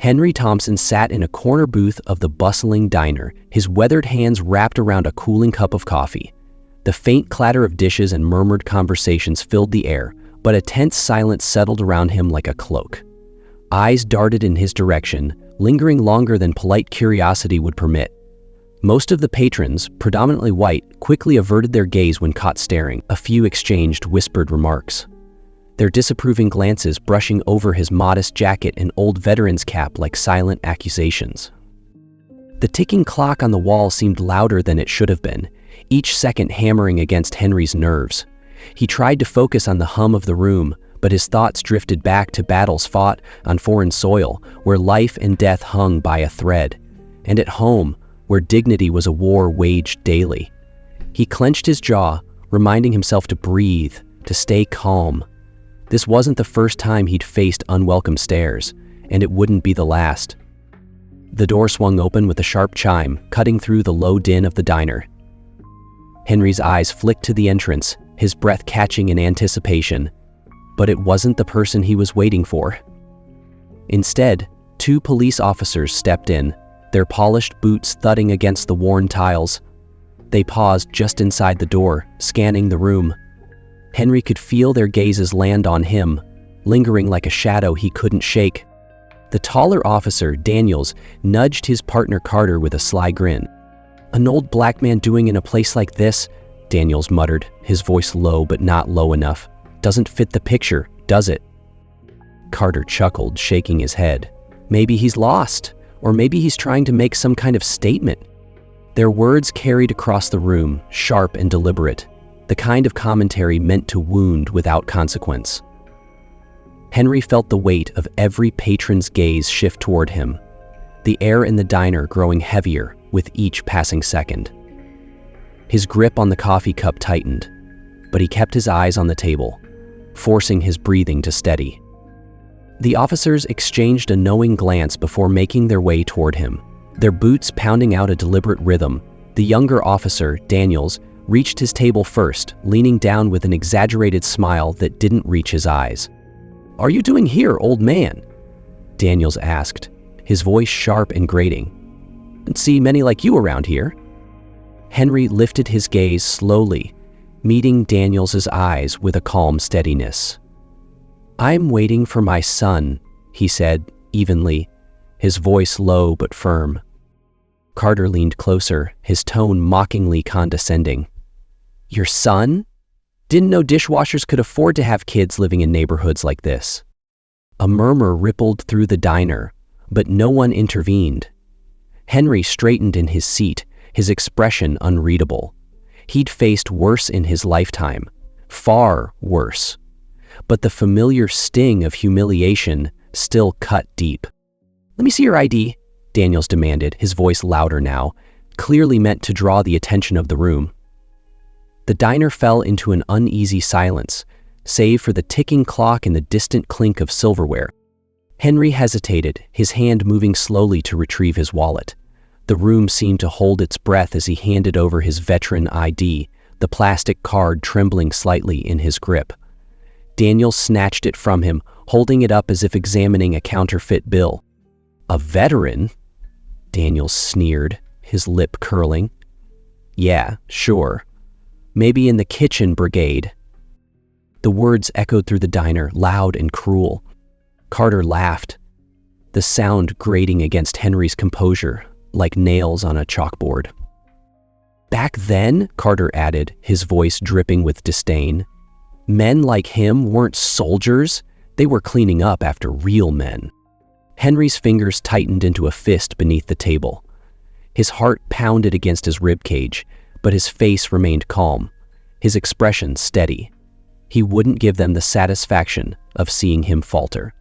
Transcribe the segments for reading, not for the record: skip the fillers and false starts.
Henry Thompson sat in a corner booth of the bustling diner, his weathered hands wrapped around a cooling cup of coffee. The faint clatter of dishes and murmured conversations filled the air, but a tense silence settled around him like a cloak. Eyes darted in his direction, lingering longer than polite curiosity would permit. Most of the patrons, predominantly white, quickly averted their gaze when caught staring. A few exchanged whispered remarks, their disapproving glances brushing over his modest jacket and old veteran's cap like silent accusations. The ticking clock on the wall seemed louder than it should have been, each second hammering against Henry's nerves. He tried to focus on the hum of the room, but his thoughts drifted back to battles fought on foreign soil, where life and death hung by a thread, and at home, where dignity was a war waged daily. He clenched his jaw, reminding himself to breathe, to stay calm. This wasn't the first time he'd faced unwelcome stares, and it wouldn't be the last. The door swung open with a sharp chime, cutting through the low din of the diner. Henry's eyes flicked to the entrance, his breath catching in anticipation. But it wasn't the person he was waiting for. Instead, two police officers stepped in, their polished boots thudding against the worn tiles. They paused just inside the door, scanning the room. Henry could feel their gazes land on him, lingering like a shadow he couldn't shake. The taller officer, Daniels, nudged his partner Carter with a sly grin. "An old black man doing in a place like this," Daniels muttered, his voice low but not low enough. "Doesn't fit the picture, does it?" Carter chuckled, shaking his head. Maybe he's lost, or maybe he's trying to make some kind of statement. Their words carried across the room, sharp and deliberate, the kind of commentary meant to wound without consequence. Henry felt the weight of every patron's gaze shift toward him, the air in the diner growing heavier with each passing second. His grip on the coffee cup tightened, but he kept his eyes on the table, forcing his breathing to steady. The officers exchanged a knowing glance before making their way toward him, their boots pounding out a deliberate rhythm. The younger officer, Daniels, reached his table first, leaning down with an exaggerated smile that didn't reach his eyes. "Are you doing here, old man?" Daniels asked, his voice sharp and grating. "Don't see many like you around here." Henry lifted his gaze slowly, meeting Daniels' eyes with a calm steadiness. "I'm waiting for my son," he said evenly, his voice low but firm. Carter leaned closer, his tone mockingly condescending. "Your son? Didn't know dishwashers could afford to have kids living in neighborhoods like this." A murmur rippled through the diner, but no one intervened. Henry straightened in his seat, his expression unreadable. He'd faced worse in his lifetime, far worse. But the familiar sting of humiliation still cut deep. "Let me see your ID," Daniels demanded, his voice louder now, clearly meant to draw the attention of the room. The diner fell into an uneasy silence, save for the ticking clock and the distant clink of silverware. Henry hesitated, his hand moving slowly to retrieve his wallet. The room seemed to hold its breath as he handed over his veteran ID, the plastic card trembling slightly in his grip. Daniel snatched it from him, holding it up as if examining a counterfeit bill. "A veteran?" Daniel sneered, his lip curling. "Yeah, sure. Maybe in the kitchen brigade." The words echoed through the diner, loud and cruel. Carter laughed, the sound grating against Henry's composure, like nails on a chalkboard. "Back then," Carter added, his voice dripping with disdain, "men like him weren't soldiers, they were cleaning up after real men." Henry's fingers tightened into a fist beneath the table. His heart pounded against his ribcage, but his face remained calm, his expression steady. He wouldn't give them the satisfaction of seeing him falter.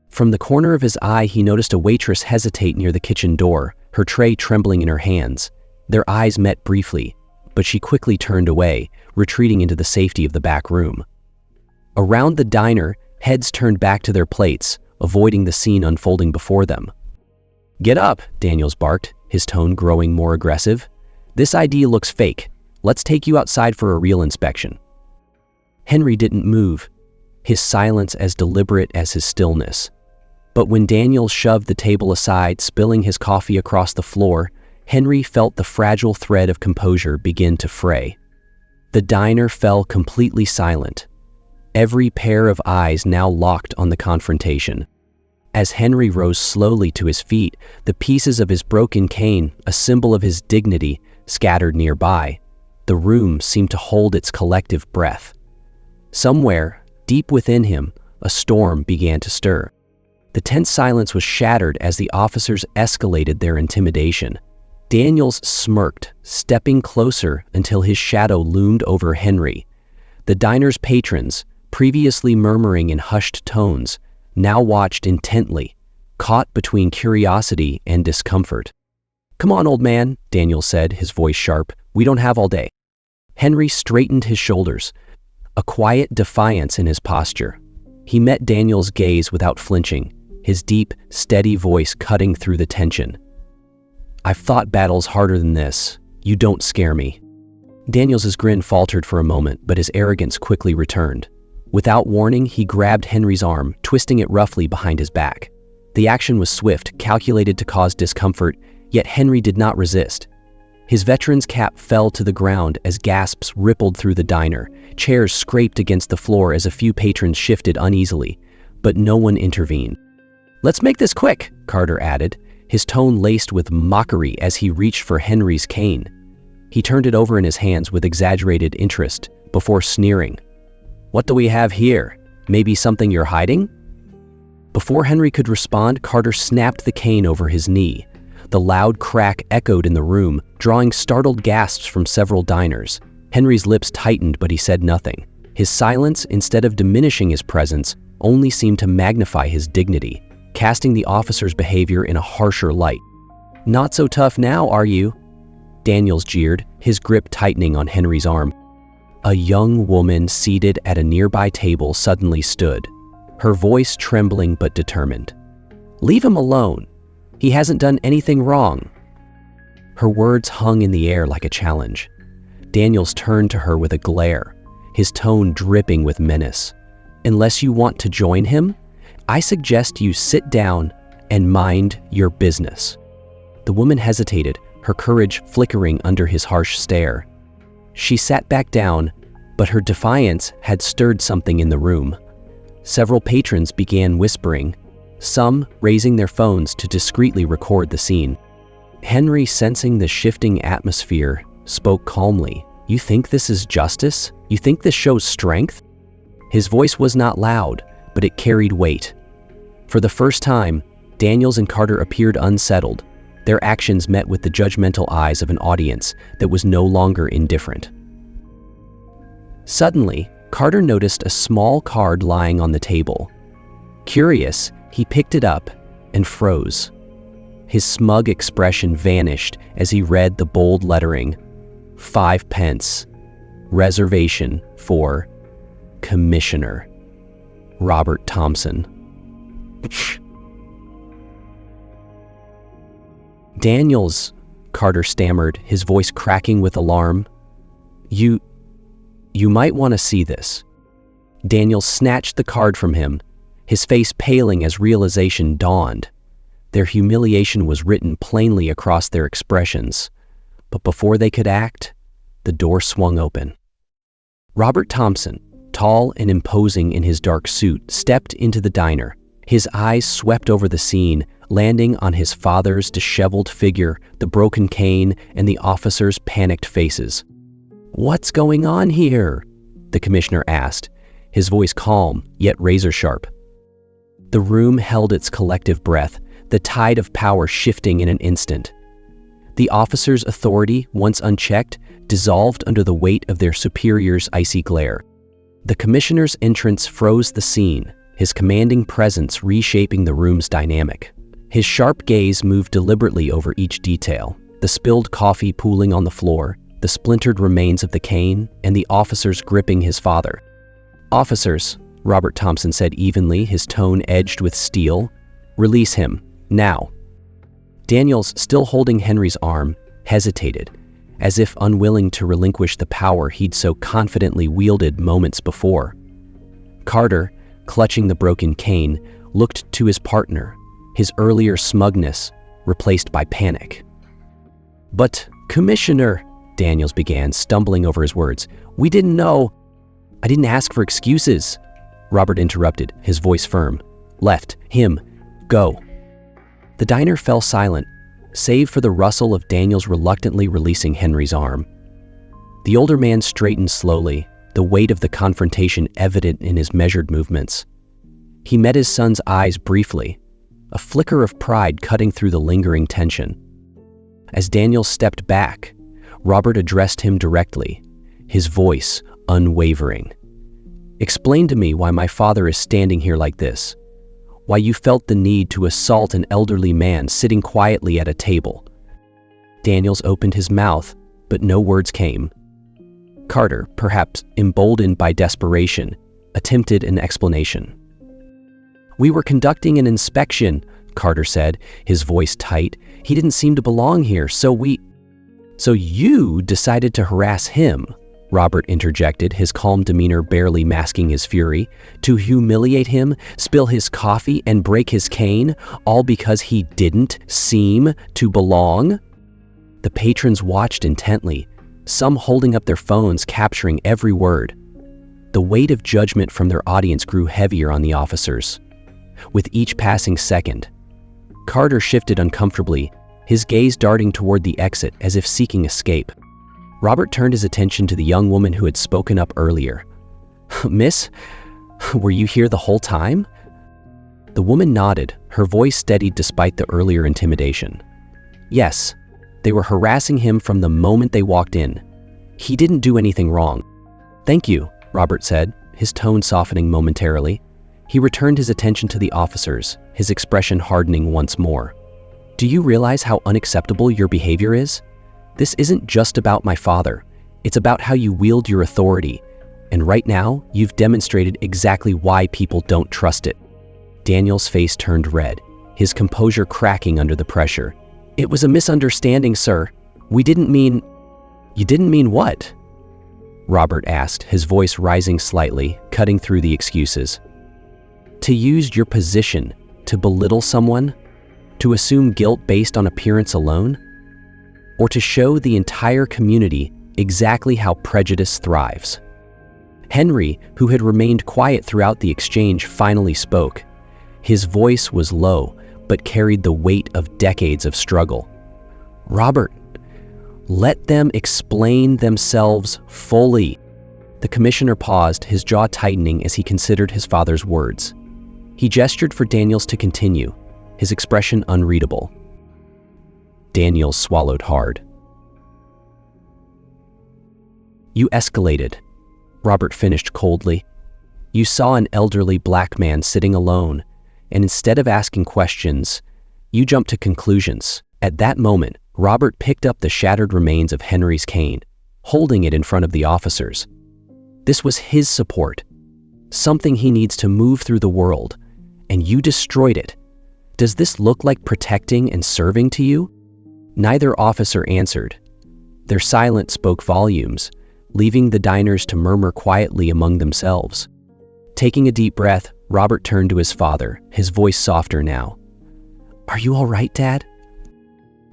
From the corner of his eye, he noticed a waitress hesitate near the kitchen door, her tray trembling in her hands. Their eyes met briefly, but she quickly turned away, retreating into the safety of the back room. Around the diner, heads turned back to their plates, avoiding the scene unfolding before them. "Get up," Daniels barked, his tone growing more aggressive. "This ID looks fake. Let's take you outside for a real inspection." Henry didn't move, his silence as deliberate as his stillness. But when Daniels shoved the table aside, spilling his coffee across the floor, Henry felt the fragile thread of composure begin to fray. The diner fell completely silent, every pair of eyes now locked on the confrontation. As Henry rose slowly to his feet, the pieces of his broken cane, a symbol of his dignity, scattered nearby. The room seemed to hold its collective breath. Somewhere, deep within him, a storm began to stir. The tense silence was shattered as the officers escalated their intimidation. Daniels smirked, stepping closer until his shadow loomed over Henry. The diner's patrons, previously murmuring in hushed tones, now watched intently, caught between curiosity and discomfort. "Come on, old man," Daniels said, his voice sharp. "We don't have all day." Henry straightened his shoulders, a quiet defiance in his posture. He met Daniels' gaze without flinching, his deep, steady voice cutting through the tension. "I've fought battles harder than this. You don't scare me." Daniels' grin faltered for a moment, but his arrogance quickly returned. Without warning, he grabbed Henry's arm, twisting it roughly behind his back. The action was swift, calculated to cause discomfort, yet Henry did not resist. His veteran's cap fell to the ground as gasps rippled through the diner. Chairs scraped against the floor as a few patrons shifted uneasily, but no one intervened. "Let's make this quick," Carter added, his tone laced with mockery as he reached for Henry's cane. He turned it over in his hands with exaggerated interest, before sneering. "What do we have here? Maybe something you're hiding?" Before Henry could respond, Carter snapped the cane over his knee. The loud crack echoed in the room, drawing startled gasps from several diners. Henry's lips tightened, but he said nothing. His silence, instead of diminishing his presence, only seemed to magnify his dignity, casting the officer's behavior in a harsher light. "Not so tough now, are you?" Daniels jeered, his grip tightening on Henry's arm. A young woman seated at a nearby table suddenly stood, her voice trembling but determined. "Leave him alone. He hasn't done anything wrong." Her words hung in the air like a challenge. Daniels turned to her with a glare, his tone dripping with menace. "Unless you want to join him, I suggest you sit down and mind your business." The woman hesitated, her courage flickering under his harsh stare. She sat back down, but her defiance had stirred something in the room. Several patrons began whispering, some raising their phones to discreetly record the scene. Henry, sensing the shifting atmosphere, spoke calmly. "You think this is justice? You think this shows strength?" His voice was not loud, but it carried weight. For the first time, Daniels and Carter appeared unsettled, their actions met with the judgmental eyes of an audience that was no longer indifferent. Suddenly, Carter noticed a small card lying on the table. Curious, he picked it up and froze. His smug expression vanished as he read the bold lettering, 5 pence, reservation for Commissioner Robert Thompson. "Daniels," Carter stammered, his voice cracking with alarm. You might want to see this." Daniels snatched the card from him, his face paling as realization dawned. Their humiliation was written plainly across their expressions. But before they could act, the door swung open. Robert Thompson, tall and imposing in his dark suit, stepped into the diner. His eyes swept over the scene, landing on his father's disheveled figure, the broken cane, and the officers' panicked faces. "What's going on here?" the commissioner asked, his voice calm, yet razor-sharp. The room held its collective breath, the tide of power shifting in an instant. The officers' authority, once unchecked, dissolved under the weight of their superiors' icy glare. The commissioner's entrance froze the scene, his commanding presence reshaping the room's dynamic. His sharp gaze moved deliberately over each detail, the spilled coffee pooling on the floor, the splintered remains of the cane, and the officers gripping his father. "Officers," Robert Thompson said evenly, his tone edged with steel, "release him, now." Daniels, still holding Henry's arm, hesitated, as if unwilling to relinquish the power he'd so confidently wielded moments before. Carter, clutching the broken cane, looked to his partner, his earlier smugness replaced by panic. "But, Commissioner," Daniels began, stumbling over his words, "we didn't know." "I didn't ask for excuses," Robert interrupted, his voice firm. "Left. Him. Go." The diner fell silent, save for the rustle of Daniels reluctantly releasing Henry's arm. The older man straightened slowly, the weight of the confrontation evident in his measured movements. He met his son's eyes briefly, a flicker of pride cutting through the lingering tension. As Daniel stepped back, Robert addressed him directly, his voice unwavering. "Explain to me why my father is standing here like this. Why you felt the need to assault an elderly man sitting quietly at a table." Daniels opened his mouth, but no words came. Carter, perhaps emboldened by desperation, attempted an explanation. "We were conducting an inspection," Carter said, his voice tight. "He didn't seem to belong here, so you decided to harass him," Robert interjected, his calm demeanor barely masking his fury. "To humiliate him, spill his coffee, and break his cane, all because he didn't seem to belong?" The patrons watched intently, some holding up their phones, capturing every word. The weight of judgment from their audience grew heavier on the officers. With each passing second, Carter shifted uncomfortably, his gaze darting toward the exit as if seeking escape. Robert turned his attention to the young woman who had spoken up earlier. "Miss, were you here the whole time?" The woman nodded, her voice steadied despite the earlier intimidation. "Yes, they were harassing him from the moment they walked in. He didn't do anything wrong." "Thank you," Robert said, his tone softening momentarily. He returned his attention to the officers, his expression hardening once more. "Do you realize how unacceptable your behavior is? This isn't just about my father. It's about how you wield your authority. And right now, you've demonstrated exactly why people don't trust it." Daniel's face turned red, his composure cracking under the pressure. "It was a misunderstanding, sir. We didn't mean—" "You didn't mean what?" Robert asked, his voice rising slightly, cutting through the excuses. "To use your position to belittle someone? To assume guilt based on appearance alone? Or to show the entire community exactly how prejudice thrives?" Henry, who had remained quiet throughout the exchange, finally spoke. His voice was low, but carried the weight of decades of struggle. "Robert, let them explain themselves fully." The commissioner paused, his jaw tightening as he considered his father's words. He gestured for Daniels to continue, his expression unreadable. Daniels swallowed hard. "You escalated," Robert finished coldly. "You saw an elderly black man sitting alone, and instead of asking questions, you jumped to conclusions." At that moment, Robert picked up the shattered remains of Henry's cane, holding it in front of the officers. This was his support, something he needs to move through the world, and you destroyed it. Does this look like protecting and serving to you? Neither officer answered. Their silence spoke volumes, leaving the diners to murmur quietly among themselves. Taking a deep breath, Robert turned to his father, his voice softer now. "Are you all right, Dad?"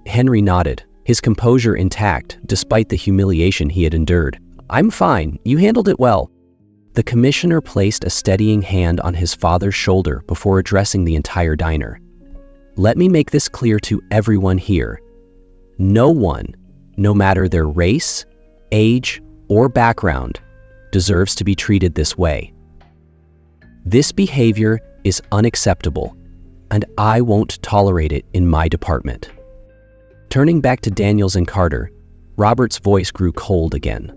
Henry nodded, his composure intact despite the humiliation he had endured. "I'm fine. You handled it well." The commissioner placed a steadying hand on his father's shoulder before addressing the entire diner. "Let me make this clear to everyone here. No one, no matter their race, age, or background, deserves to be treated this way. This behavior is unacceptable, and I won't tolerate it in my department." Turning back to Daniels and Carter, Robert's voice grew cold again.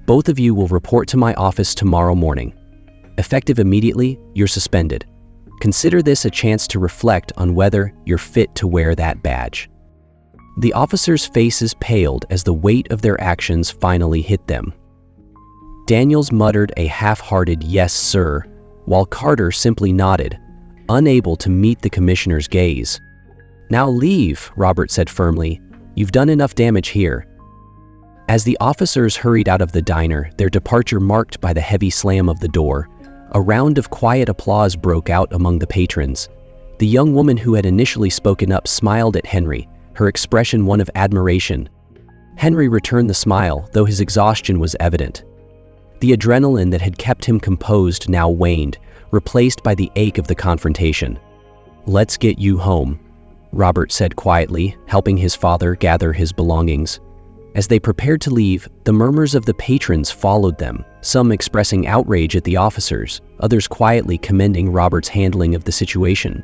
"Both of you will report to my office tomorrow morning. Effective immediately, you're suspended. Consider this a chance to reflect on whether you're fit to wear that badge." The officers' faces paled as the weight of their actions finally hit them. Daniels muttered a half-hearted "yes, sir," while Carter simply nodded, unable to meet the commissioner's gaze. "Now leave," Robert said firmly. "You've done enough damage here." As the officers hurried out of the diner, their departure marked by the heavy slam of the door, A round of quiet applause broke out among the patrons. The young woman who had initially spoken up smiled at Henry, her expression one of admiration. Henry returned the smile, though his exhaustion was evident. The adrenaline that had kept him composed now waned, replaced by the ache of the confrontation. "Let's get you home," Robert said quietly, helping his father gather his belongings. As they prepared to leave, the murmurs of the patrons followed them, some expressing outrage at the officers, others quietly commending Robert's handling of the situation.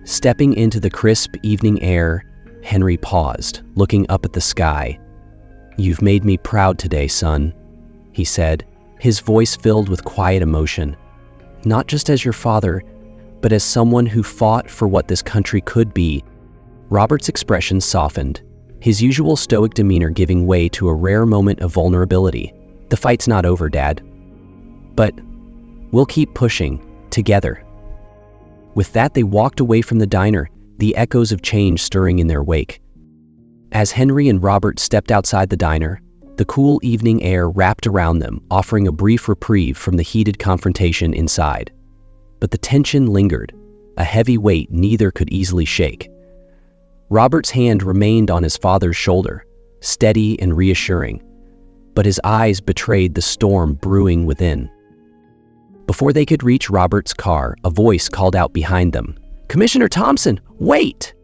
Stepping into the crisp evening air, Henry paused, looking up at the sky. "You've made me proud today, son," he said, his voice filled with quiet emotion. "Not just as your father, but as someone who fought for what this country could be." Robert's expression softened, his usual stoic demeanor giving way to a rare moment of vulnerability. "The fight's not over, Dad. But we'll keep pushing, together." With that, they walked away from the diner, the echoes of change stirring in their wake. As Henry and Robert stepped outside the diner, the cool evening air wrapped around them, offering a brief reprieve from the heated confrontation inside. But the tension lingered, a heavy weight neither could easily shake. Robert's hand remained on his father's shoulder, steady and reassuring, but his eyes betrayed the storm brewing within. Before they could reach Robert's car, a voice called out behind them, "Commissioner Thompson, wait!"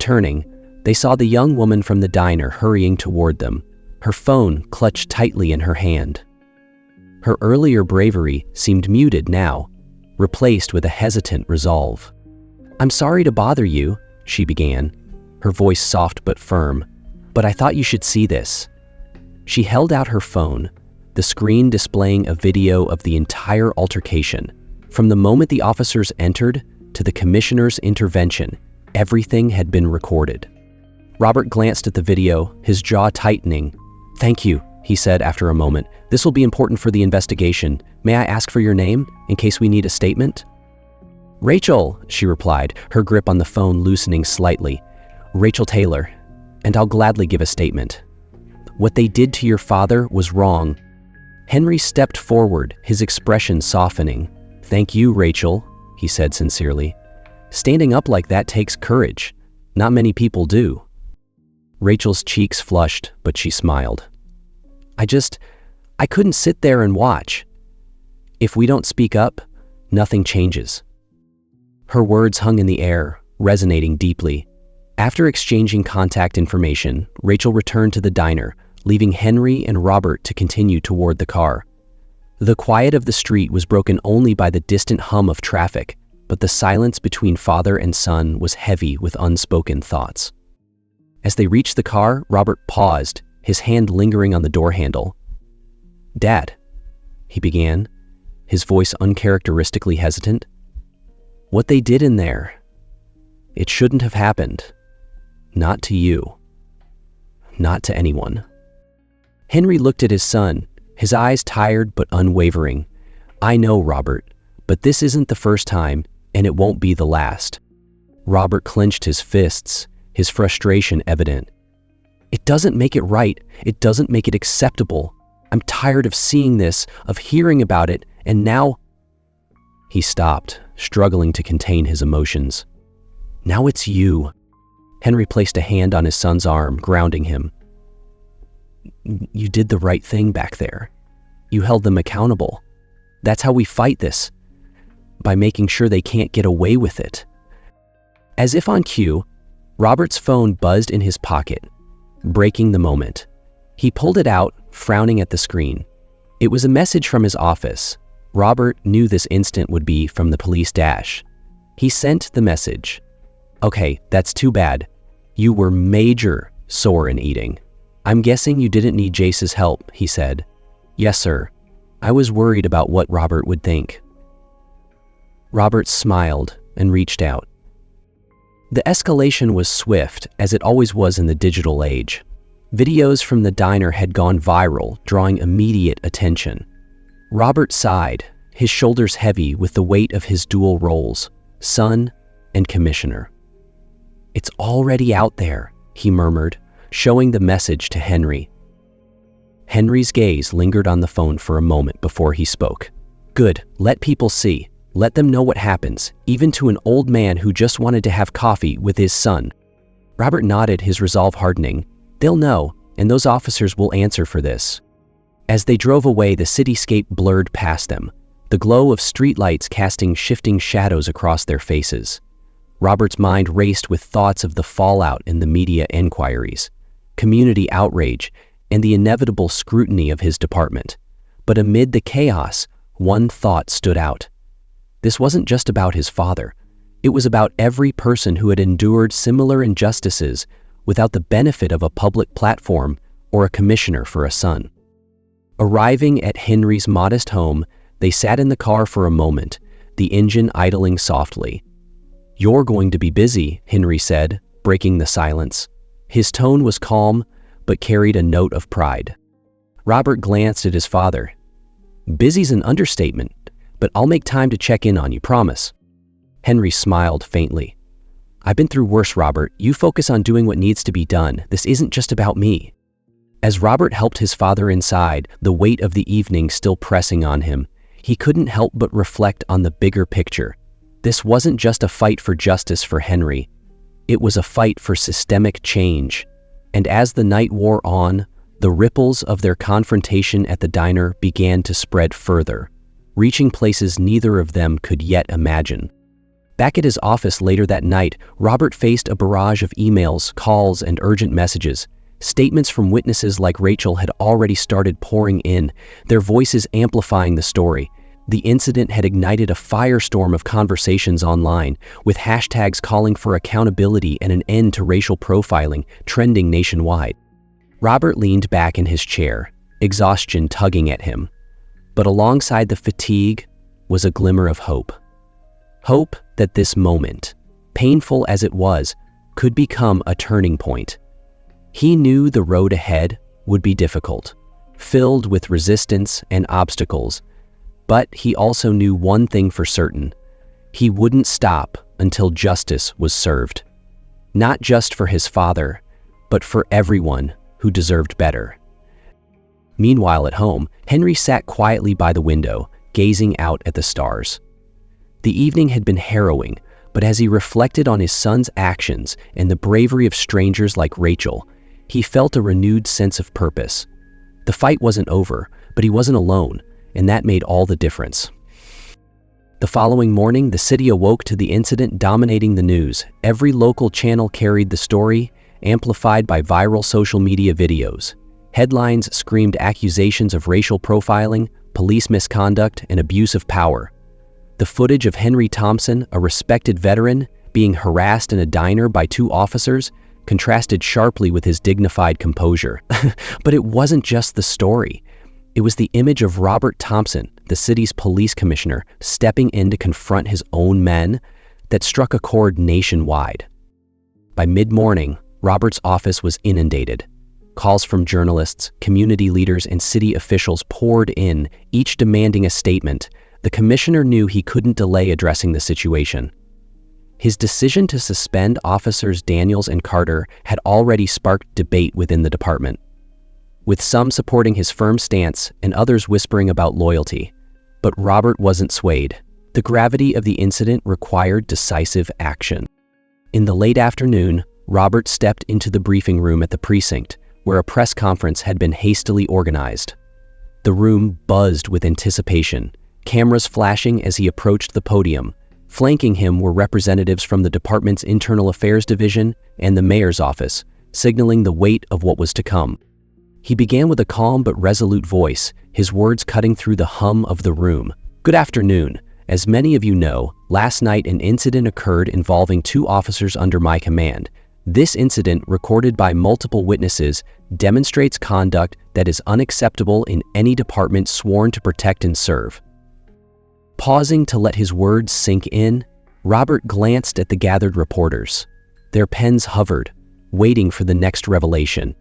Turning, they saw the young woman from the diner hurrying toward them, her phone clutched tightly in her hand. Her earlier bravery seemed muted now, replaced with a hesitant resolve. "I'm sorry to bother you," she began, her voice soft but firm, "but I thought you should see this." She held out her phone, the screen displaying a video of the entire altercation. From the moment the officers entered to the commissioner's intervention, everything had been recorded. Robert glanced at the video, his jaw tightening. "Thank you," he said after a moment. "This will be important for the investigation. May I ask for your name, in case we need a statement?" "Rachel," she replied, her grip on the phone loosening slightly. "Rachel Taylor, and I'll gladly give a statement. What they did to your father was wrong." Henry stepped forward, his expression softening. "Thank you, Rachel," he said sincerely. "Standing up like that takes courage. Not many people do." Rachel's cheeks flushed, but she smiled. I couldn't sit there and watch. If we don't speak up, nothing changes." Her words hung in the air, resonating deeply. After exchanging contact information, Rachel returned to the diner, leaving Henry and Robert to continue toward the car. The quiet of the street was broken only by the distant hum of traffic, but the silence between father and son was heavy with unspoken thoughts. As they reached the car, Robert paused, his hand lingering on the door handle. "Dad," he began, his voice uncharacteristically hesitant. "What they did in there, it shouldn't have happened. Not to you. Not to anyone." Henry looked at his son, his eyes tired but unwavering. "I know, Robert, but this isn't the first time, and it won't be the last." Robert clenched his fists, his frustration evident. "It doesn't make it right. It doesn't make it acceptable. I'm tired of seeing this, of hearing about it, and now—" He stopped, struggling to contain his emotions. "Now it's you." Henry placed a hand on his son's arm, grounding him. "You did the right thing back there. You held them accountable. That's how we fight this, by making sure they can't get away with it." As if on cue, Robert's phone buzzed in his pocket, breaking the moment. He pulled it out, frowning at the screen. It was a message from his office. Robert knew this instant would be from the police dash. He sent the message. "Okay, that's too bad. You were major sore in eating. I'm guessing you didn't need Jace's help," he said. "Yes, sir. I was worried about what Robert would think." Robert smiled and reached out. The escalation was swift, as it always was in the digital age. Videos from the diner had gone viral, drawing immediate attention. Robert sighed, his shoulders heavy with the weight of his dual roles, son and commissioner. "It's already out there," he murmured, showing the message to Henry. Henry's gaze lingered on the phone for a moment before he spoke. Good, let people see. Let them know what happens, even to an old man who just wanted to have coffee with his son. Robert nodded, his resolve hardening. They'll know, and those officers will answer for this. As they drove away, the cityscape blurred past them, the glow of streetlights casting shifting shadows across their faces. Robert's mind raced with thoughts of the fallout in the media inquiries, community outrage, and the inevitable scrutiny of his department. But amid the chaos, one thought stood out. This wasn't just about his father. It was about every person who had endured similar injustices without the benefit of a public platform or a commissioner for a son. Arriving at Henry's modest home, they sat in the car for a moment, the engine idling softly. "You're going to be busy," Henry said, breaking the silence. His tone was calm, but carried a note of pride. Robert glanced at his father. "Busy's an understatement, but I'll make time to check in on you, promise." Henry smiled faintly. "I've been through worse, Robert. You focus on doing what needs to be done. This isn't just about me." As Robert helped his father inside, the weight of the evening still pressing on him, he couldn't help but reflect on the bigger picture. This wasn't just a fight for justice for Henry. It was a fight for systemic change. And as the night wore on, the ripples of their confrontation at the diner began to spread further, reaching places neither of them could yet imagine. Back at his office later that night, Robert faced a barrage of emails, calls, and urgent messages. Statements from witnesses like Rachel had already started pouring in, their voices amplifying the story. The incident had ignited a firestorm of conversations online, with hashtags calling for accountability and an end to racial profiling trending nationwide. Robert leaned back in his chair, exhaustion tugging at him. But alongside the fatigue was a glimmer of hope. Hope that this moment, painful as it was, could become a turning point. He knew the road ahead would be difficult, filled with resistance and obstacles, but he also knew one thing for certain: he wouldn't stop until justice was served. Not just for his father, but for everyone who deserved better. Meanwhile at home, Henry sat quietly by the window, gazing out at the stars. The evening had been harrowing, but as he reflected on his son's actions and the bravery of strangers like Rachel, he felt a renewed sense of purpose. The fight wasn't over, but he wasn't alone, and that made all the difference. The following morning, the city awoke to the incident dominating the news. Every local channel carried the story, amplified by viral social media videos. Headlines screamed accusations of racial profiling, police misconduct, and abuse of power. The footage of Henry Thompson, a respected veteran, being harassed in a diner by two officers contrasted sharply with his dignified composure. But it wasn't just the story. It was the image of Robert Thompson, the city's police commissioner, stepping in to confront his own men that struck a chord nationwide. By mid-morning, Robert's office was inundated. Calls from journalists, community leaders, and city officials poured in, each demanding a statement. The commissioner knew he couldn't delay addressing the situation. His decision to suspend officers Daniels and Carter had already sparked debate within the department, with some supporting his firm stance and others whispering about loyalty. But Robert wasn't swayed. The gravity of the incident required decisive action. In the late afternoon, Robert stepped into the briefing room at the precinct, where a press conference had been hastily organized. The room buzzed with anticipation, cameras flashing as he approached the podium. Flanking him were representatives from the department's Internal Affairs Division and the mayor's office, signaling the weight of what was to come. He began with a calm but resolute voice, his words cutting through the hum of the room. "Good afternoon. As many of you know, last night an incident occurred involving two officers under my command. This incident, recorded by multiple witnesses, demonstrates conduct that is unacceptable in any department sworn to protect and serve." Pausing to let his words sink in, Robert glanced at the gathered reporters. Their pens hovered, waiting for the next revelation.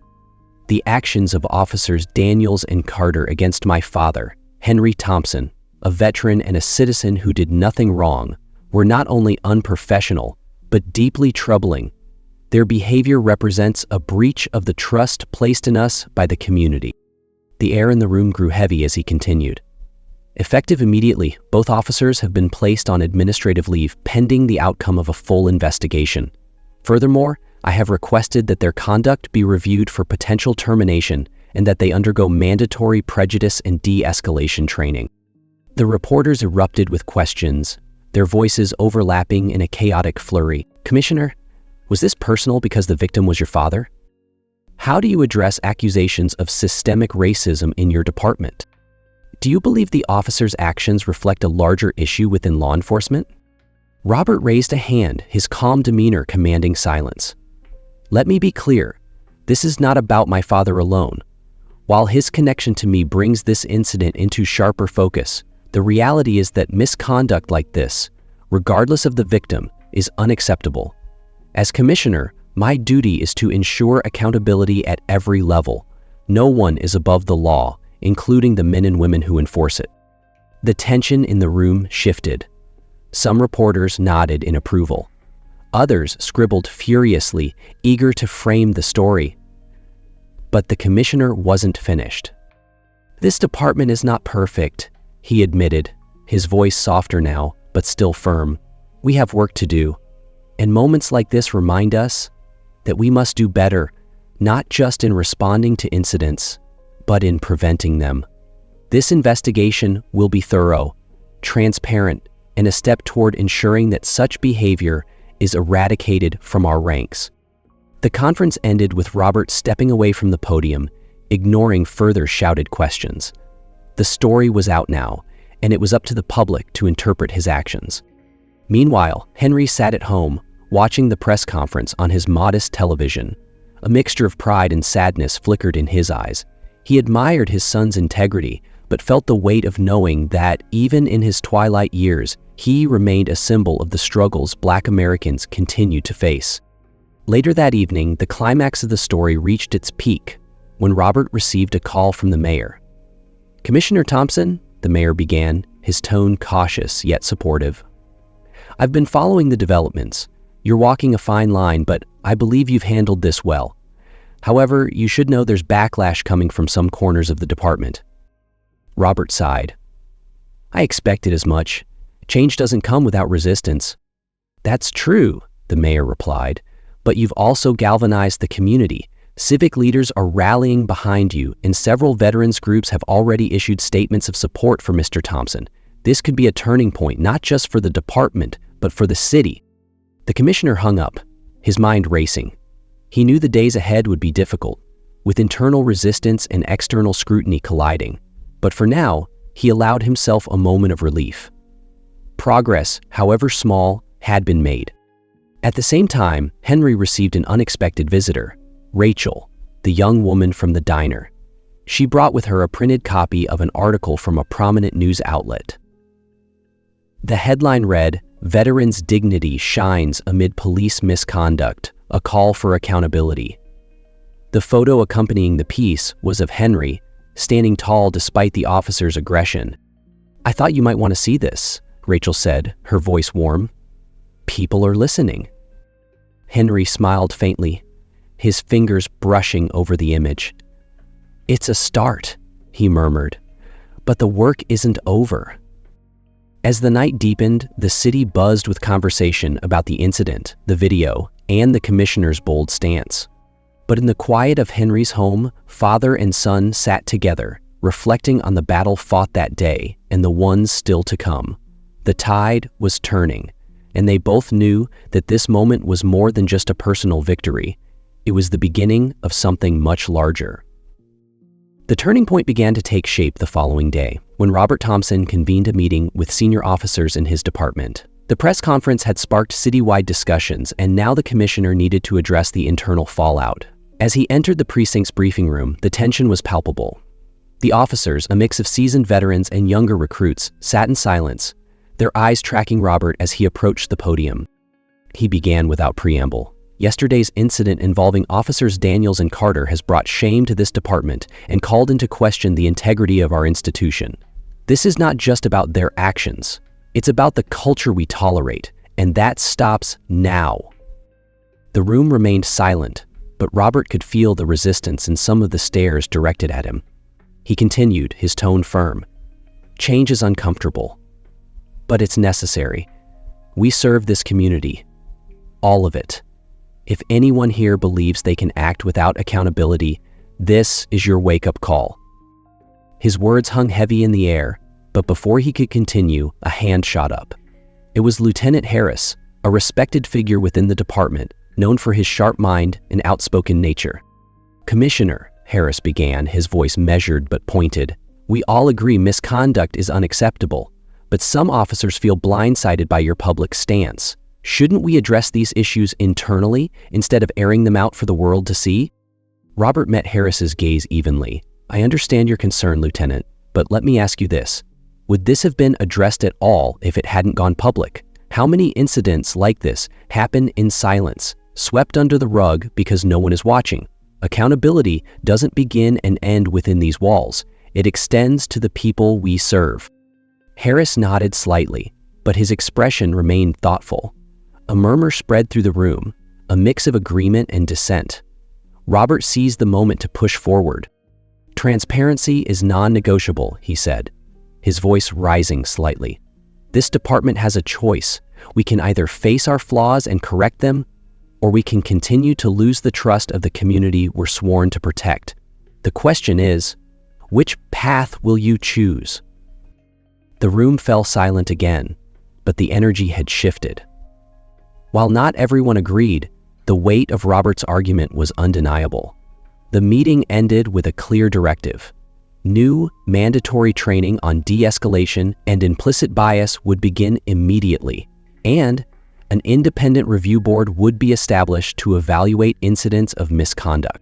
The actions of officers Daniels and Carter against my father, Henry Thompson, a veteran and a citizen who did nothing wrong, were not only unprofessional, but deeply troubling. Their behavior represents a breach of the trust placed in us by the community. The air in the room grew heavy as he continued. Effective immediately, both officers have been placed on administrative leave pending the outcome of a full investigation. Furthermore, I have requested that their conduct be reviewed for potential termination and that they undergo mandatory prejudice and de-escalation training." The reporters erupted with questions, their voices overlapping in a chaotic flurry. "Commissioner, was this personal because the victim was your father? How do you address accusations of systemic racism in your department? Do you believe the officer's actions reflect a larger issue within law enforcement?" Robert raised a hand, his calm demeanor commanding silence. "Let me be clear, this is not about my father alone. While his connection to me brings this incident into sharper focus, the reality is that misconduct like this, regardless of the victim, is unacceptable. As commissioner, my duty is to ensure accountability at every level. No one is above the law, including the men and women who enforce it." The tension in the room shifted. Some reporters nodded in approval. Others scribbled furiously, eager to frame the story. But the commissioner wasn't finished. "This department is not perfect," he admitted, his voice softer now, but still firm. "We have work to do. And moments like this remind us that we must do better, not just in responding to incidents, but in preventing them. This investigation will be thorough, transparent, and a step toward ensuring that such behavior is eradicated from our ranks." The conference ended with Robert stepping away from the podium, ignoring further shouted questions. The story was out now, and it was up to the public to interpret his actions. Meanwhile, Henry sat at home, watching the press conference on his modest television. A mixture of pride and sadness flickered in his eyes. He admired his son's integrity, but felt the weight of knowing that, even in his twilight years, he remained a symbol of the struggles Black Americans continued to face. Later that evening, the climax of the story reached its peak when Robert received a call from the mayor. "Commissioner Thompson," the mayor began, his tone cautious yet supportive. "I've been following the developments. You're walking a fine line, but I believe you've handled this well. However, you should know there's backlash coming from some corners of the department." Robert sighed. "I expected as much. Change doesn't come without resistance." "That's true," the mayor replied, "but you've also galvanized the community. Civic leaders are rallying behind you, and several veterans groups have already issued statements of support for Mr. Thompson. This could be a turning point, not just for the department, but for the city." The commissioner hung up, his mind racing. He knew the days ahead would be difficult, with internal resistance and external scrutiny colliding. But for now, he allowed himself a moment of relief. Progress, however small, had been made. At the same time, Henry received an unexpected visitor, Rachel, the young woman from the diner. She brought with her a printed copy of an article from a prominent news outlet. The headline read, "Veterans' Dignity Shines Amid Police Misconduct, a Call for Accountability." The photo accompanying the piece was of Henry, standing tall despite the officer's aggression. "I thought you might want to see this," Rachel said, her voice warm. "People are listening." Henry smiled faintly, his fingers brushing over the image. "It's a start," he murmured, "but the work isn't over." As the night deepened, the city buzzed with conversation about the incident, the video, and the commissioner's bold stance. But in the quiet of Henry's home, father and son sat together, reflecting on the battle fought that day and the ones still to come. The tide was turning, and they both knew that this moment was more than just a personal victory. It was the beginning of something much larger. The turning point began to take shape the following day, when Robert Thompson convened a meeting with senior officers in his department. The press conference had sparked citywide discussions, and now the commissioner needed to address the internal fallout. As he entered the precinct's briefing room, the tension was palpable. The officers, a mix of seasoned veterans and younger recruits, sat in silence, their eyes tracking Robert as he approached the podium. He began without preamble. "Yesterday's incident involving Officers Daniels and Carter has brought shame to this department and called into question the integrity of our institution. This is not just about their actions. It's about the culture we tolerate, and that stops now." The room remained silent, but Robert could feel the resistance in some of the stares directed at him. He continued, his tone firm. Change is uncomfortable, but it's necessary. We serve this community, all of it. If anyone here believes they can act without accountability, this is your wake-up call." His words hung heavy in the air, but before he could continue, a hand shot up. It was Lieutenant Harris, a respected figure within the department, known for his sharp mind and outspoken nature. "Commissioner," Harris began, his voice measured but pointed, "we all agree misconduct is unacceptable, but some officers feel blindsided by your public stance. Shouldn't we address these issues internally instead of airing them out for the world to see?" Robert met Harris's gaze evenly. "I understand your concern, Lieutenant, but let me ask you this. Would this have been addressed at all if it hadn't gone public? How many incidents like this happen in silence, swept under the rug because no one is watching? Accountability doesn't begin and end within these walls. It extends to the people we serve." Harris nodded slightly, but his expression remained thoughtful. A murmur spread through the room, a mix of agreement and dissent. Robert seized the moment to push forward. "Transparency is non-negotiable," he said, his voice rising slightly. "This department has a choice. We can either face our flaws and correct them, or we can continue to lose the trust of the community we're sworn to protect. The question is, which path will you choose?" The room fell silent again, but the energy had shifted. While not everyone agreed, the weight of Robert's argument was undeniable. The meeting ended with a clear directive. New, mandatory training on de-escalation and implicit bias would begin immediately, and an independent review board would be established to evaluate incidents of misconduct.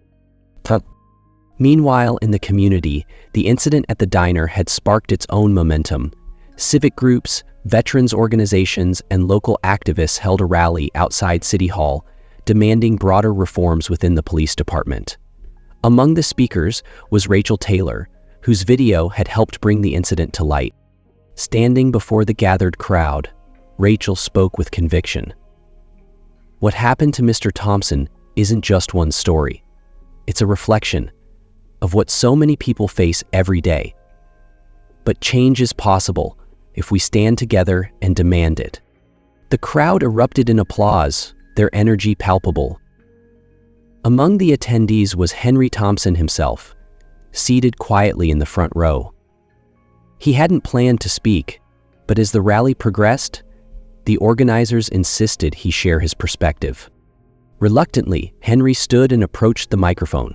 Meanwhile, in the community, the incident at the diner had sparked its own momentum. Civic groups, veterans organizations, and local activists held a rally outside City Hall, demanding broader reforms within the police department. Among the speakers was Rachel Taylor, whose video had helped bring the incident to light. Standing before the gathered crowd, Rachel spoke with conviction. "What happened to Mr. Thompson isn't just one story. It's a reflection of what so many people face every day. But change is possible if we stand together and demand it." The crowd erupted in applause, their energy palpable. Among the attendees was Henry Thompson himself, seated quietly in the front row. He hadn't planned to speak, but as the rally progressed, the organizers insisted he share his perspective. Reluctantly, Henry stood and approached the microphone.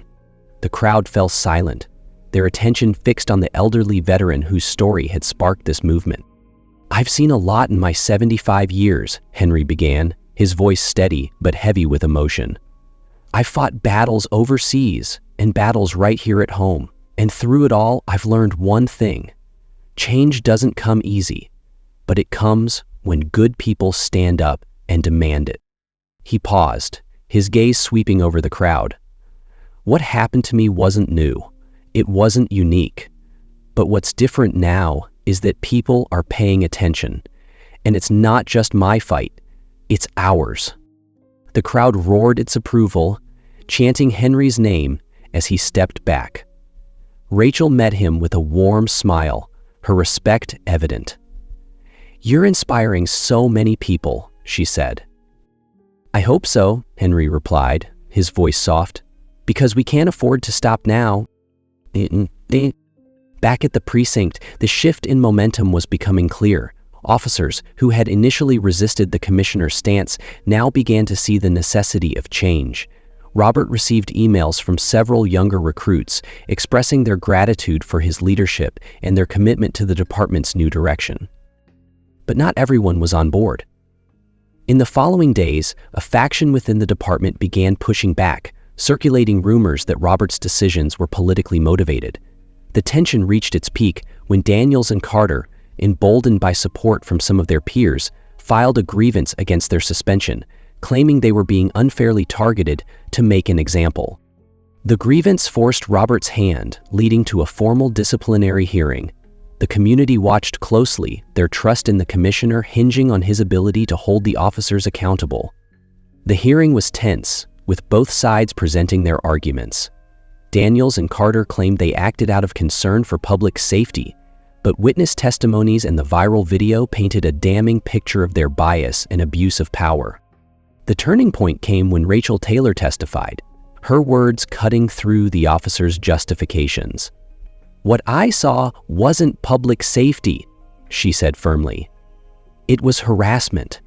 The crowd fell silent, their attention fixed on the elderly veteran whose story had sparked this movement. "I've seen a lot in my 75 years, Henry began, his voice steady but heavy with emotion. "I've fought battles overseas and battles right here at home, and through it all, I've learned one thing. Change doesn't come easy, but it comes when good people stand up and demand it." He paused, his gaze sweeping over the crowd. "What happened to me wasn't new. It wasn't unique. But what's different now is that people are paying attention. And it's not just my fight, it's ours." The crowd roared its approval, chanting Henry's name as he stepped back. Rachel met him with a warm smile, her respect evident. "You're inspiring so many people," she said. "I hope so," Henry replied, his voice soft, "because we can't afford to stop now." Back at the precinct, the shift in momentum was becoming clear. Officers who had initially resisted the commissioner's stance now began to see the necessity of change. Robert received emails from several younger recruits expressing their gratitude for his leadership and their commitment to the department's new direction. But not everyone was on board. In the following days, a faction within the department began pushing back, circulating rumors that Robert's decisions were politically motivated. The tension reached its peak when Daniels and Carter, emboldened by support from some of their peers, filed a grievance against their suspension, claiming they were being unfairly targeted to make an example. The grievance forced Robert's hand, leading to a formal disciplinary hearing. The community watched closely, their trust in the commissioner hinging on his ability to hold the officers accountable. The hearing was tense, with both sides presenting their arguments. Daniels and Carter claimed they acted out of concern for public safety, but witness testimonies and the viral video painted a damning picture of their bias and abuse of power. The turning point came when Rachel Taylor testified, her words cutting through the officers' justifications. "What I saw wasn't public safety," she said firmly. "It was harassment.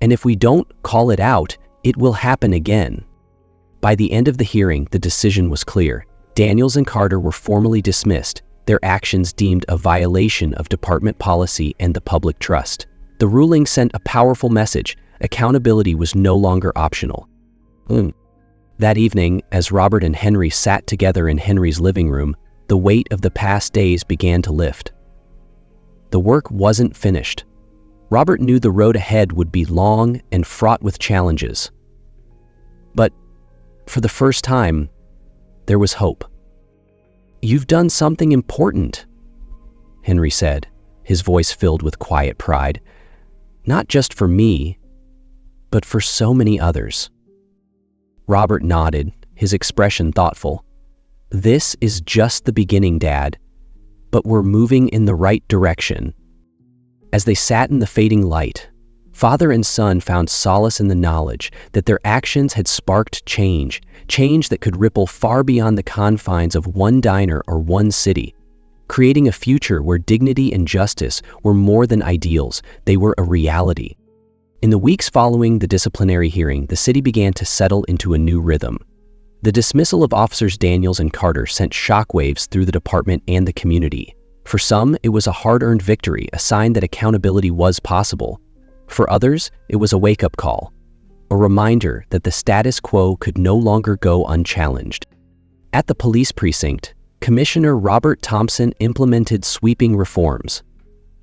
And if we don't call it out, it will happen again." By the end of the hearing, the decision was clear. Daniels and Carter were formally dismissed, their actions deemed a violation of department policy and the public trust. The ruling sent a powerful message: accountability was no longer optional. That evening, as Robert and Henry sat together in Henry's living room, the weight of the past days began to lift. The work wasn't finished. Robert knew the road ahead would be long and fraught with challenges. But for the first time, there was hope. "You've done something important," Henry said, his voice filled with quiet pride. "Not just for me, but for so many others." Robert nodded, his expression thoughtful. "This is just the beginning, Dad, but we're moving in the right direction." As they sat in the fading light, father and son found solace in the knowledge that their actions had sparked change that could ripple far beyond the confines of one diner or one city, creating a future where dignity and justice were more than ideals, they were a reality. In the weeks following the disciplinary hearing, the city began to settle into a new rhythm. The dismissal of Officers Daniels and Carter sent shockwaves through the department and the community. For some, it was a hard-earned victory, a sign that accountability was possible. For others, it was a wake-up call, a reminder that the status quo could no longer go unchallenged. At the police precinct, Commissioner Robert Thompson implemented sweeping reforms.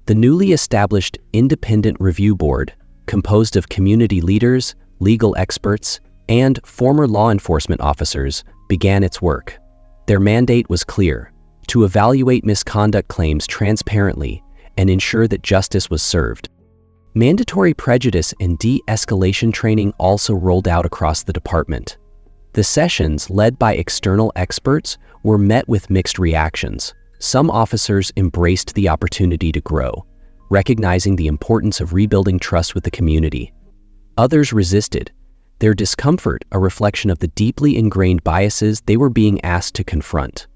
The newly established Independent Review Board, composed of community leaders, legal experts, and former law enforcement officers, began its work. Their mandate was clear: to evaluate misconduct claims transparently and ensure that justice was served. Mandatory prejudice and de-escalation training also rolled out across the department. The sessions, led by external experts, were met with mixed reactions. Some officers embraced the opportunity to grow, recognizing the importance of rebuilding trust with the community. Others resisted, their discomfort a reflection of the deeply ingrained biases they were being asked to confront.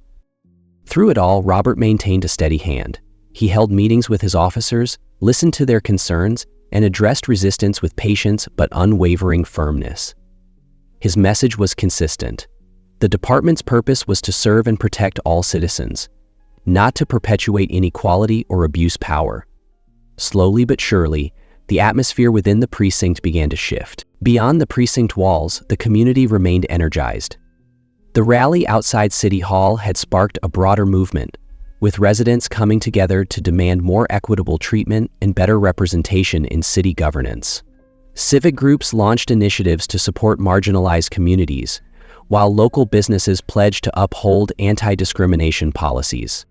Through it all, Robert maintained a steady hand. He held meetings with his officers, listened to their concerns, and addressed resistance with patience but unwavering firmness. His message was consistent. The department's purpose was to serve and protect all citizens, not to perpetuate inequality or abuse power. Slowly but surely, the atmosphere within the precinct began to shift. Beyond the precinct walls, the community remained energized. The rally outside City Hall had sparked a broader movement, with residents coming together to demand more equitable treatment and better representation in city governance. Civic groups launched initiatives to support marginalized communities, while local businesses pledged to uphold anti-discrimination policies.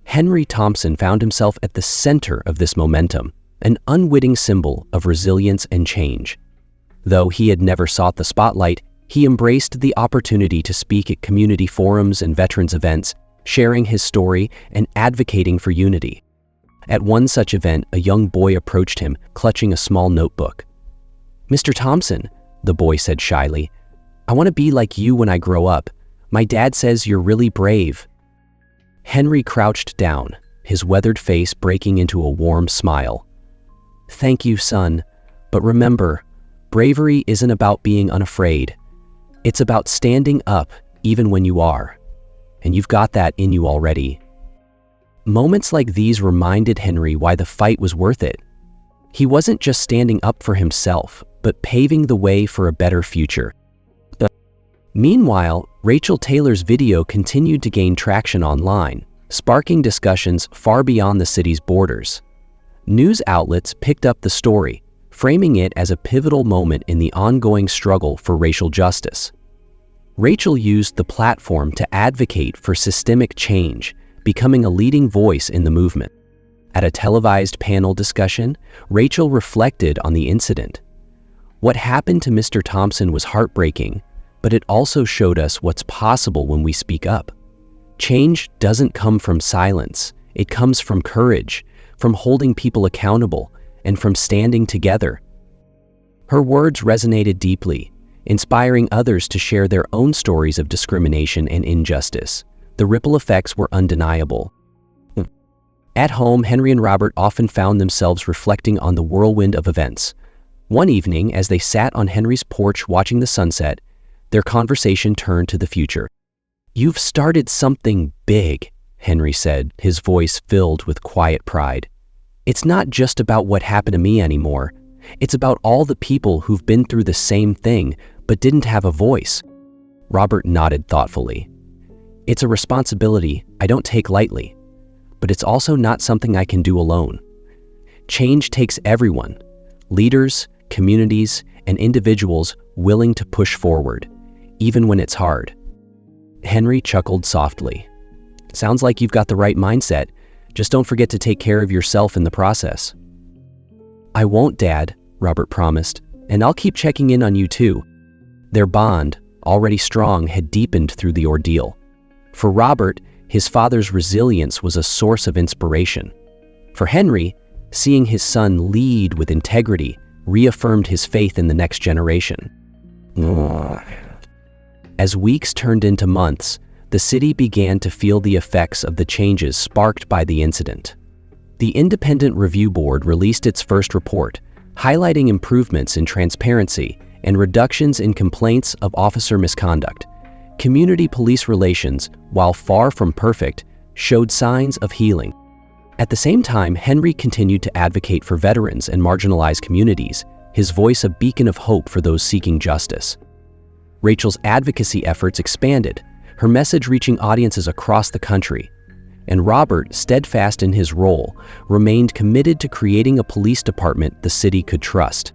Henry Thompson found himself at the center of this momentum, an unwitting symbol of resilience and change. Though he had never sought the spotlight, he embraced the opportunity to speak at community forums and veterans events, sharing his story and advocating for unity. At one such event, a young boy approached him, clutching a small notebook. "Mr. Thompson," the boy said shyly, "I want to be like you when I grow up. My dad says you're really brave." Henry crouched down, his weathered face breaking into a warm smile. "Thank you, son. But remember, bravery isn't about being unafraid. It's about standing up even when you are. And you've got that in you already." Moments like these reminded Henry why the fight was worth it. He wasn't just standing up for himself, but paving the way for a better future. Meanwhile, Rachel Taylor's video continued to gain traction online, sparking discussions far beyond the city's borders. News outlets picked up the story, framing it as a pivotal moment in the ongoing struggle for racial justice. Rachel used the platform to advocate for systemic change, becoming a leading voice in the movement. At a televised panel discussion, Rachel reflected on the incident. "What happened to Mr. Thompson was heartbreaking, but it also showed us what's possible when we speak up. Change doesn't come from silence, It comes from courage, from holding people accountable, and from standing together. Her words resonated deeply, inspiring others to share their own stories of discrimination and injustice. The ripple effects were undeniable. At home, Henry and Robert often found themselves reflecting on the whirlwind of events. One evening, as they sat on Henry's porch watching the sunset, their conversation turned to the future. "You've started something big," Henry said, his voice filled with quiet pride. "It's not just about what happened to me anymore. It's about all the people who've been through the same thing but didn't have a voice." Robert nodded thoughtfully. "It's a responsibility I don't take lightly, but it's also not something I can do alone. Change takes everyone, leaders, communities, and individuals willing to push forward, even when it's hard." Henry chuckled softly. "Sounds like you've got the right mindset. Just don't forget to take care of yourself in the process." "I won't, Dad," Robert promised, "and I'll keep checking in on you too." Their bond, already strong, had deepened through the ordeal. For Robert, his father's resilience was a source of inspiration. For Henry, seeing his son lead with integrity reaffirmed his faith in the next generation. As weeks turned into months, the city began to feel the effects of the changes sparked by the incident. The Independent Review Board released its first report, highlighting improvements in transparency and reductions in complaints of officer misconduct. Community-police relations, while far from perfect, showed signs of healing. At the same time, Henry continued to advocate for veterans and marginalized communities, his voice a beacon of hope for those seeking justice. Rachel's advocacy efforts expanded, her message reaching audiences across the country. And Robert, steadfast in his role, remained committed to creating a police department the city could trust.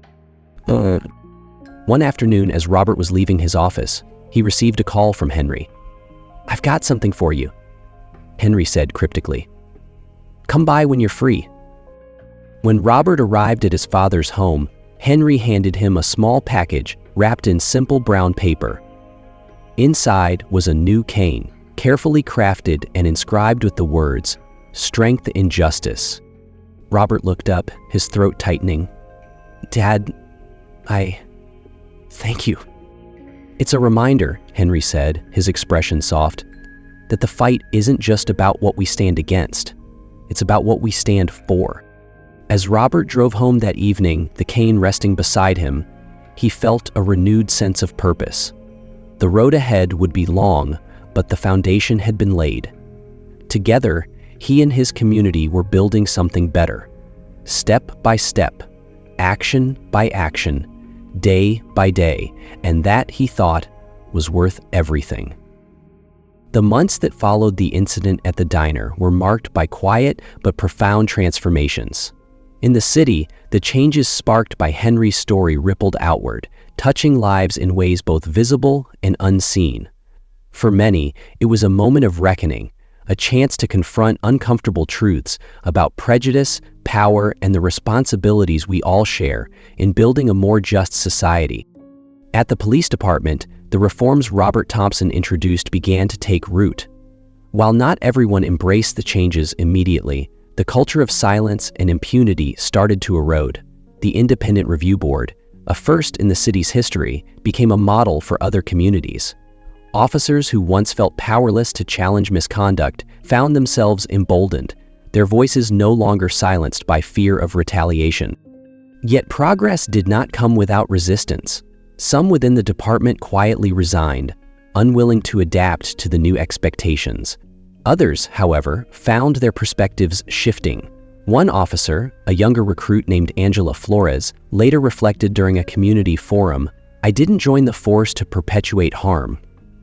One afternoon, as Robert was leaving his office, he received a call from Henry. "I've got something for you," Henry said cryptically. "Come by when you're free." When Robert arrived at his father's home, Henry handed him a small package wrapped in simple brown paper. Inside was a new cane, carefully crafted and inscribed with the words, "Strength in Justice." Robert looked up, his throat tightening. "Dad, thank you." "It's a reminder," Henry said, his expression soft, "that the fight isn't just about what we stand against. It's about what we stand for." As Robert drove home that evening, the cane resting beside him, he felt a renewed sense of purpose. The road ahead would be long, but the foundation had been laid. Together, he and his community were building something better. Step by step, action by action, day by day, and that, he thought, was worth everything. The months that followed the incident at the diner were marked by quiet but profound transformations. In the city, the changes sparked by Henry's story rippled outward, touching lives in ways both visible and unseen. For many, it was a moment of reckoning, a chance to confront uncomfortable truths about prejudice, power, and the responsibilities we all share in building a more just society. At the police department, the reforms Robert Thompson introduced began to take root. While not everyone embraced the changes immediately, the culture of silence and impunity started to erode. The Independent Review Board, a first in the city's history, became a model for other communities. Officers who once felt powerless to challenge misconduct found themselves emboldened, their voices no longer silenced by fear of retaliation. Yet progress did not come without resistance. Some within the department quietly resigned, unwilling to adapt to the new expectations. Others, however, found their perspectives shifting. One officer, a younger recruit named Angela Flores, later reflected during a community forum, "I didn't join the force to perpetuate harm.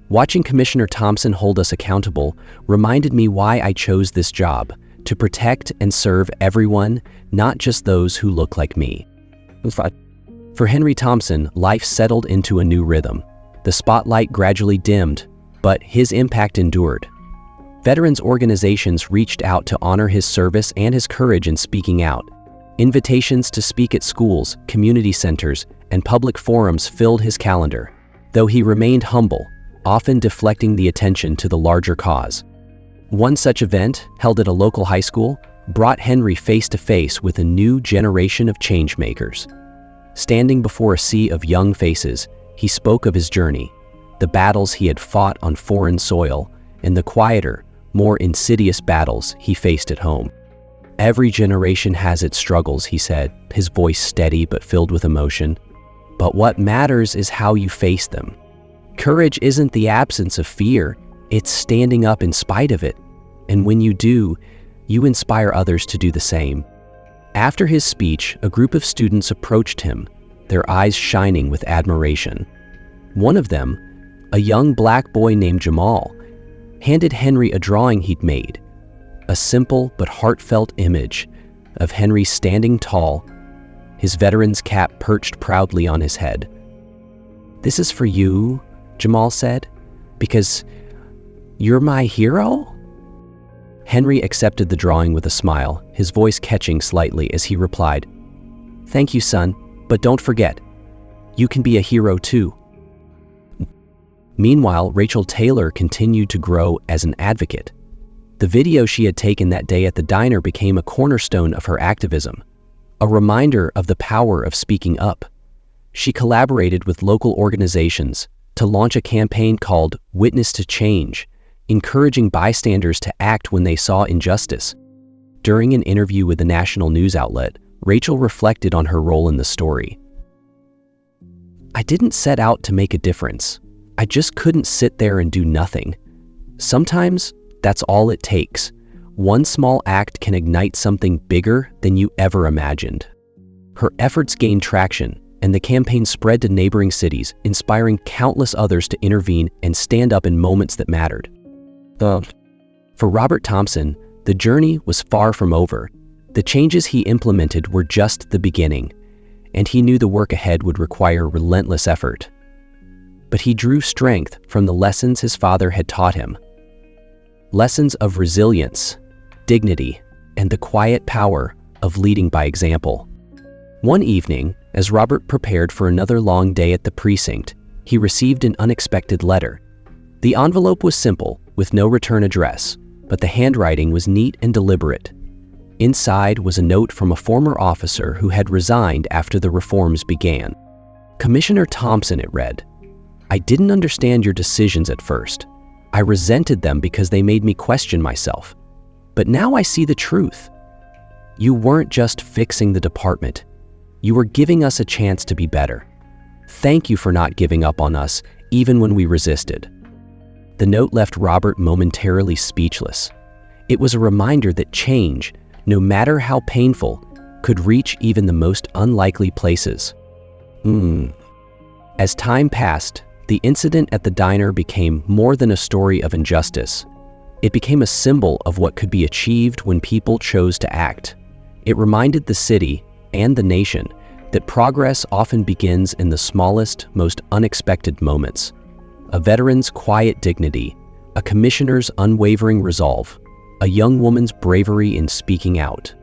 Watching Commissioner Thompson hold us accountable reminded me why I chose this job, to protect and serve everyone, not just those who look like me." For Henry Thompson, life settled into a new rhythm. The spotlight gradually dimmed, but his impact endured. Veterans organizations reached out to honor his service and his courage in speaking out. Invitations to speak at schools, community centers, and public forums filled his calendar, though he remained humble, often deflecting the attention to the larger cause. One such event, held at a local high school, brought Henry face to face with a new generation of changemakers. Standing before a sea of young faces, he spoke of his journey, the battles he had fought on foreign soil, and the quieter, more insidious battles he faced at home. Every generation has its struggles, he said, his voice steady but filled with emotion. But what matters is how you face them. Courage isn't the absence of fear, it's standing up in spite of it. And when you do, you inspire others to do the same. After his speech, a group of students approached him, their eyes shining with admiration. One of them, a young black boy named Jamal, handed Henry a drawing he'd made, a simple but heartfelt image of Henry standing tall, his veteran's cap perched proudly on his head. "This is for you," Jamal said, "because you're my hero?" Henry accepted the drawing with a smile, his voice catching slightly as he replied, "Thank you, son, but don't forget, you can be a hero too." Meanwhile, Rachel Taylor continued to grow as an advocate. The video she had taken that day at the diner became a cornerstone of her activism, a reminder of the power of speaking up. She collaborated with local organizations to launch a campaign called Witness to Change, encouraging bystanders to act when they saw injustice. During an interview with a national news outlet, Rachel reflected on her role in the story. "I didn't set out to make a difference. I just couldn't sit there and do nothing. Sometimes that's all it takes. One small act can ignite something bigger than you ever imagined." Her efforts gained traction, and the campaign spread to neighboring cities, inspiring countless others to intervene and stand up in moments that mattered. For Robert Thompson, the journey was far from over. The changes he implemented were just the beginning, and he knew the work ahead would require relentless effort. But he drew strength from the lessons his father had taught him. Lessons of resilience, dignity, and the quiet power of leading by example. One evening, as Robert prepared for another long day at the precinct, he received an unexpected letter. The envelope was simple, with no return address, but the handwriting was neat and deliberate. Inside was a note from a former officer who had resigned after the reforms began. "Commissioner Thompson," it read, "I didn't understand your decisions at first. I resented them because they made me question myself. But now I see the truth. You weren't just fixing the department. You were giving us a chance to be better. Thank you for not giving up on us, even when we resisted." The note left Robert momentarily speechless. It was a reminder that change, no matter how painful, could reach even the most unlikely places. As time passed, the incident at the diner became more than a story of injustice. It became a symbol of what could be achieved when people chose to act. It reminded the city and the nation that progress often begins in the smallest, most unexpected moments. A veteran's quiet dignity, a commissioner's unwavering resolve, a young woman's bravery in speaking out.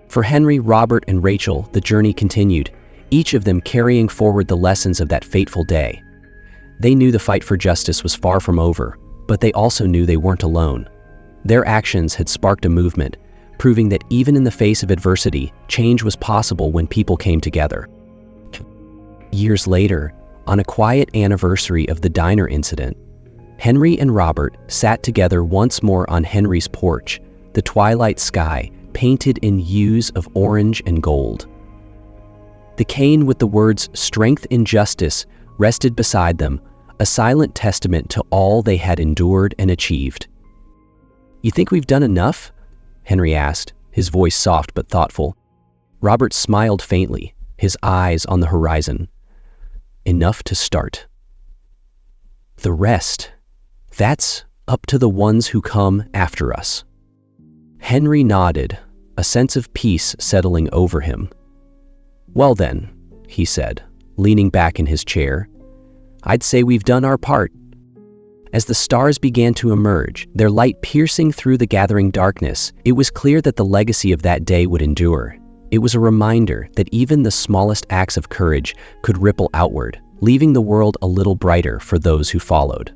For Henry, Robert, and Rachel, the journey continued, each of them carrying forward the lessons of that fateful day. They knew the fight for justice was far from over, but they also knew they weren't alone. Their actions had sparked a movement, proving that even in the face of adversity, change was possible when people came together. Years later, on a quiet anniversary of the diner incident, Henry and Robert sat together once more on Henry's porch, the twilight sky painted in hues of orange and gold. The cane with the words "Strength in Justice" rested beside them, a silent testament to all they had endured and achieved. "You think we've done enough?" Henry asked, his voice soft but thoughtful. Robert smiled faintly, his eyes on the horizon. "Enough to start. The rest, that's up to the ones who come after us." Henry nodded, a sense of peace settling over him. "Well then," he said, leaning back in his chair, "I'd say we've done our part." As the stars began to emerge, their light piercing through the gathering darkness, it was clear that the legacy of that day would endure. It was a reminder that even the smallest acts of courage could ripple outward, leaving the world a little brighter for those who followed.